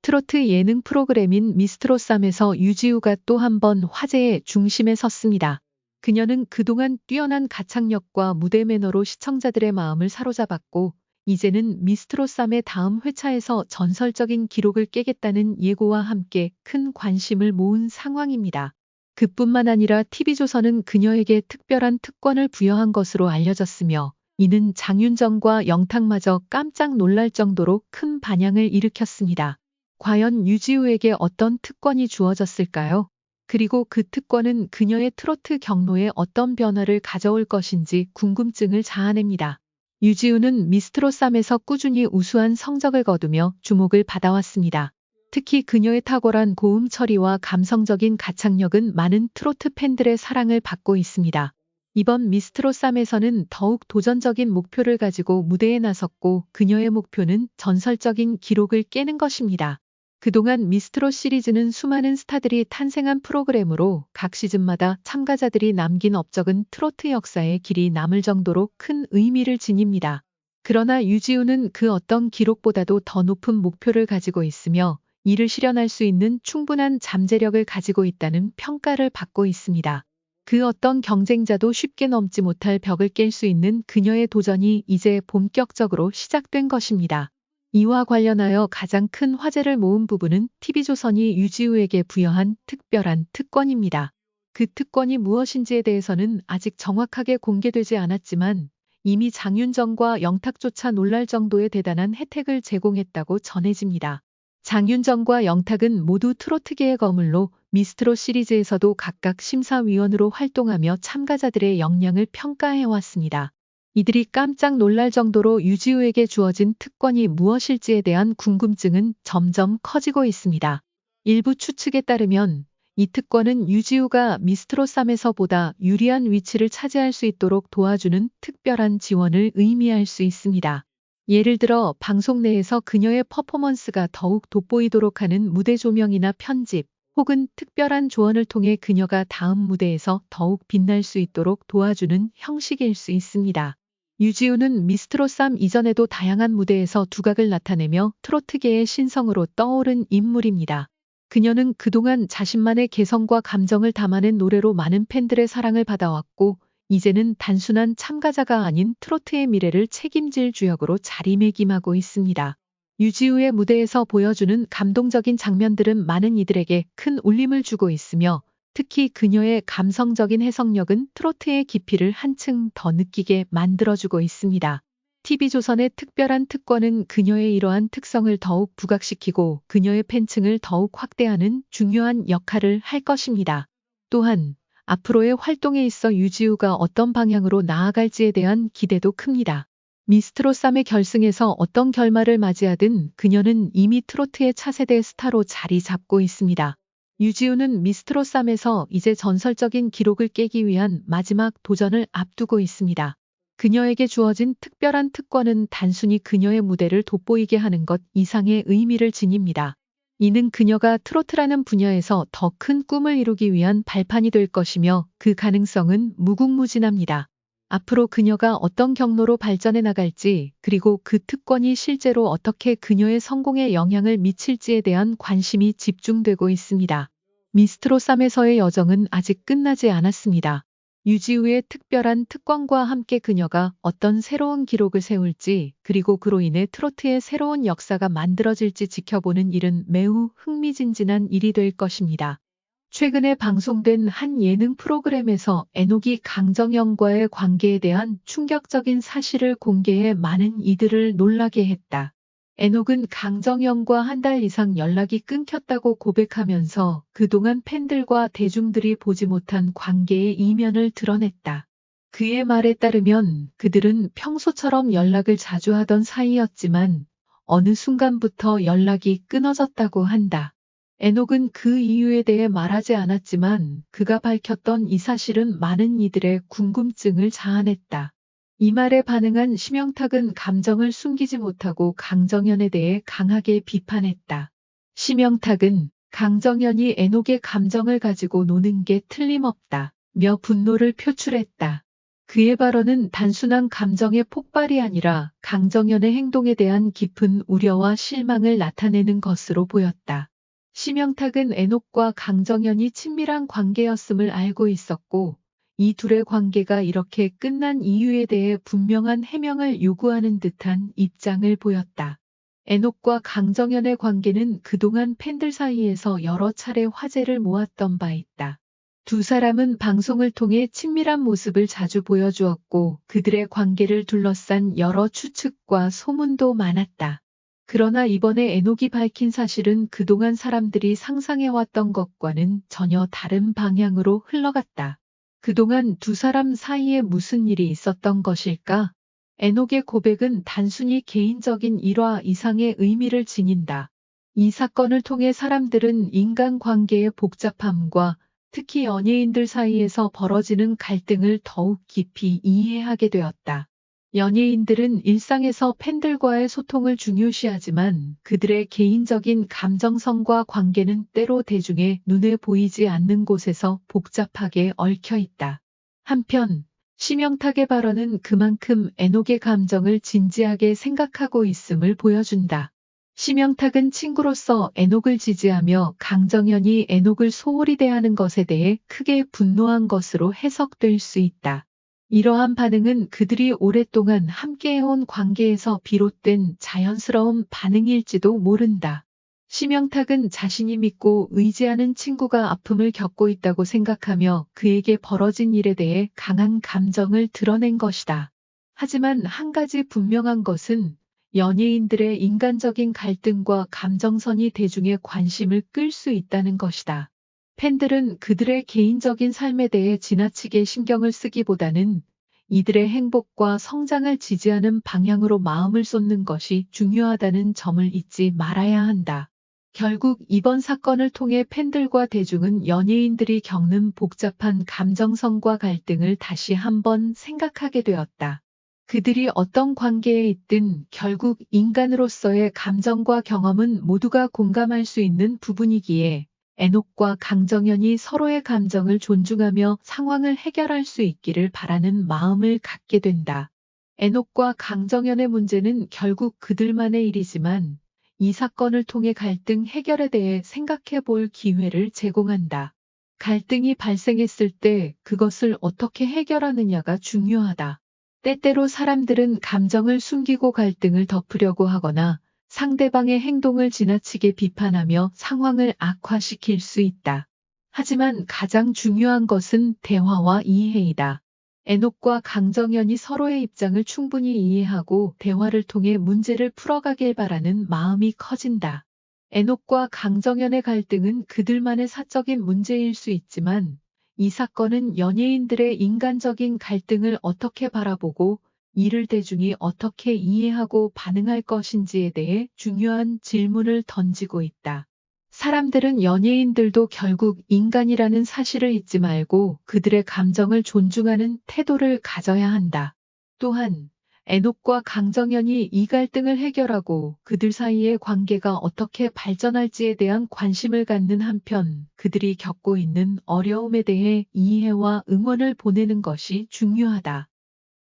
트로트 예능 프로그램인 미스트롯3에서 유지우가 또 한 번 화제의 중심에 섰습니다. 그녀는 그동안 뛰어난 가창력과 무대 매너로 시청자들의 마음을 사로잡았고, 이제는 미스트롯3의 다음 회차에서 전설적인 기록을 깨겠다는 예고와 함께 큰 관심을 모은 상황입니다. 그뿐만 아니라 TV조선은 그녀에게 특별한 특권을 부여한 것으로 알려졌으며, 이는 장윤정과 영탁마저 깜짝 놀랄 정도로 큰 반향을 일으켰습니다. 과연 유지우에게 어떤 특권이 주어졌을까요? 그리고 그 특권은 그녀의 트로트 경로에 어떤 변화를 가져올 것인지 궁금증을 자아냅니다. 유지우는 미스트롯3에서 꾸준히 우수한 성적을 거두며 주목을 받아왔습니다. 특히 그녀의 탁월한 고음 처리와 감성적인 가창력은 많은 트로트 팬들의 사랑을 받고 있습니다. 이번 미스트롯3에서는 더욱 도전적인 목표를 가지고 무대에 나섰고, 그녀의 목표는 전설적인 기록을 깨는 것입니다. 그동안 미스트롯 시리즈는 수많은 스타들이 탄생한 프로그램으로 각 시즌마다 참가자들이 남긴 업적은 트로트 역사에 길이 남을 정도로 큰 의미를 지닙니다. 그러나 유지우는 그 어떤 기록보다도 더 높은 목표를 가지고 있으며, 이를 실현할 수 있는 충분한 잠재력을 가지고 있다는 평가를 받고 있습니다. 그 어떤 경쟁자도 쉽게 넘지 못할 벽을 깰 수 있는 그녀의 도전이 이제 본격적으로 시작된 것입니다. 이와 관련하여 가장 큰 화제를 모은 부분은 TV조선이 유지우에게 부여한 특별한 특권입니다. 그 특권이 무엇인지에 대해서는 아직 정확하게 공개되지 않았지만, 이미 장윤정과 영탁조차 놀랄 정도의 대단한 혜택을 제공했다고 전해집니다. 장윤정과 영탁은 모두 트로트계의 거물로 미스트롯 시리즈에서도 각각 심사위원으로 활동하며 참가자들의 역량을 평가해왔습니다. 이들이 깜짝 놀랄 정도로 유지우에게 주어진 특권이 무엇일지에 대한 궁금증은 점점 커지고 있습니다. 일부 추측에 따르면 이 특권은 유지우가 미스트롯3에서보다 유리한 위치를 차지할 수 있도록 도와주는 특별한 지원을 의미할 수 있습니다. 예를 들어 방송 내에서 그녀의 퍼포먼스가 더욱 돋보이도록 하는 무대 조명이나 편집, 혹은 특별한 조언을 통해 그녀가 다음 무대에서 더욱 빛날 수 있도록 도와주는 형식일 수 있습니다. 유지우는 미스트롯3 이전에도 다양한 무대에서 두각을 나타내며 트로트계의 신성으로 떠오른 인물입니다. 그녀는 그동안 자신만의 개성과 감정을 담아낸 노래로 많은 팬들의 사랑을 받아왔고, 이제는 단순한 참가자가 아닌 트로트의 미래를 책임질 주역으로 자리매김하고 있습니다. 유지우의 무대에서 보여주는 감동적인 장면들은 많은 이들에게 큰 울림을 주고 있으며, 특히 그녀의 감성적인 해석력은 트로트의 깊이를 한층 더 느끼게 만들어주고 있습니다. TV조선의 특별한 특권은 그녀의 이러한 특성을 더욱 부각시키고 그녀의 팬층을 더욱 확대하는 중요한 역할을 할 것입니다. 또한 앞으로의 활동에 있어 유지우가 어떤 방향으로 나아갈지에 대한 기대도 큽니다. 미스트롯3의 결승에서 어떤 결말을 맞이하든 그녀는 이미 트로트의 차세대 스타로 자리 잡고 있습니다. 유지우는 미스트롯3에서 이제 전설적인 기록을 깨기 위한 마지막 도전을 앞두고 있습니다. 그녀에게 주어진 특별한 특권은 단순히 그녀의 무대를 돋보이게 하는 것 이상의 의미를 지닙니다. 이는 그녀가 트로트라는 분야에서 더 큰 꿈을 이루기 위한 발판이 될 것이며, 그 가능성은 무궁무진합니다. 앞으로 그녀가 어떤 경로로 발전해 나갈지, 그리고 그 특권이 실제로 어떻게 그녀의 성공에 영향을 미칠지에 대한 관심이 집중되고 있습니다. 미스트롯3에서의 여정은 아직 끝나지 않았습니다. 유지우의 특별한 특권과 함께 그녀가 어떤 새로운 기록을 세울지, 그리고 그로 인해 트로트의 새로운 역사가 만들어질지 지켜보는 일은 매우 흥미진진한 일이 될 것입니다. 최근에 방송된 한 예능 프로그램에서 애녹이 강정연과의 관계에 대한 충격적인 사실을 공개해 많은 이들을 놀라게 했다. 애녹은 강정연과 한 달 이상 연락이 끊겼다고 고백하면서 그동안 팬들과 대중들이 보지 못한 관계의 이면을 드러냈다. 그의 말에 따르면 그들은 평소처럼 연락을 자주 하던 사이였지만 어느 순간부터 연락이 끊어졌다고 한다. 애녹은 그 이유에 대해 말하지 않았지만 그가 밝혔던 이 사실은 많은 이들의 궁금증을 자아냈다. 이 말에 반응한 심영탁은 감정을 숨기지 못하고 강정연에 대해 강하게 비판했다. 심영탁은 강정연이 애녹의 감정을 가지고 노는 게 틀림없다 며 분노를 표출했다. 그의 발언은 단순한 감정의 폭발이 아니라 강정연의 행동에 대한 깊은 우려와 실망을 나타내는 것으로 보였다. 심영탁은 애녹과 강정연이 친밀한 관계였음을 알고 있었고, 이 둘의 관계가 이렇게 끝난 이유에 대해 분명한 해명을 요구하는 듯한 입장을 보였다. 애녹과 강정연의 관계는 그동안 팬들 사이에서 여러 차례 화제를 모았던 바 있다. 두 사람은 방송을 통해 친밀한 모습을 자주 보여주었고 그들의 관계를 둘러싼 여러 추측과 소문도 많았다. 그러나 이번에 애녹이 밝힌 사실은 그동안 사람들이 상상해왔던 것과는 전혀 다른 방향으로 흘러갔다. 그동안 두 사람 사이에 무슨 일이 있었던 것일까? 애녹의 고백은 단순히 개인적인 일화 이상의 의미를 지닌다. 이 사건을 통해 사람들은 인간관계의 복잡함과 특히 연예인들 사이에서 벌어지는 갈등을 더욱 깊이 이해하게 되었다. 연예인들은 일상에서 팬들과의 소통을 중요시하지만 그들의 개인적인 감정선과 관계는 때로 대중의 눈에 보이지 않는 곳에서 복잡하게 얽혀 있다. 한편 심영탁의 발언은 그만큼 애녹의 감정을 진지하게 생각하고 있음을 보여준다. 심영탁은 친구로서 애녹을 지지하며 강정연이 애녹을 소홀히 대하는 것에 대해 크게 분노한 것으로 해석될 수 있다. 이러한 반응은 그들이 오랫동안 함께해온 관계에서 비롯된 자연스러운 반응일지도 모른다. 심영탁은 자신이 믿고 의지하는 친구가 아픔을 겪고 있다고 생각하며 그에게 벌어진 일에 대해 강한 감정을 드러낸 것이다. 하지만 한 가지 분명한 것은 연예인들의 인간적인 갈등과 감정선이 대중의 관심을 끌 수 있다는 것이다. 팬들은 그들의 개인적인 삶에 대해 지나치게 신경을 쓰기보다는 이들의 행복과 성장을 지지하는 방향으로 마음을 쏟는 것이 중요하다는 점을 잊지 말아야 한다. 결국 이번 사건을 통해 팬들과 대중은 연예인들이 겪는 복잡한 감정선과 갈등을 다시 한번 생각하게 되었다. 그들이 어떤 관계에 있든 결국 인간으로서의 감정과 경험은 모두가 공감할 수 있는 부분이기에 애녹과 강정연이 서로의 감정을 존중하며 상황을 해결할 수 있기를 바라는 마음을 갖게 된다. 애녹과 강정연의 문제는 결국 그들만의 일이지만 이 사건을 통해 갈등 해결에 대해 생각해 볼 기회를 제공한다. 갈등이 발생했을 때 그것을 어떻게 해결하느냐가 중요하다. 때때로 사람들은 감정을 숨기고 갈등을 덮으려고 하거나 상대방의 행동을 지나치게 비판하며 상황을 악화시킬 수 있다. 하지만 가장 중요한 것은 대화와 이해이다. 애녹과 강정연이 서로의 입장을 충분히 이해하고 대화를 통해 문제를 풀어가길 바라는 마음이 커진다. 애녹과 강정연의 갈등은 그들만의 사적인 문제일 수 있지만 이 사건은 연예인들의 인간적인 갈등을 어떻게 바라보고 이를 대중이 어떻게 이해하고 반응할 것인지에 대해 중요한 질문을 던지고 있다. 사람들은 연예인들도 결국 인간이라는 사실을 잊지 말고 그들의 감정을 존중하는 태도를 가져야 한다. 또한 애녹과 강정연이 이 갈등을 해결하고 그들 사이의 관계가 어떻게 발전할지에 대한 관심을 갖는 한편 그들이 겪고 있는 어려움에 대해 이해와 응원을 보내는 것이 중요하다.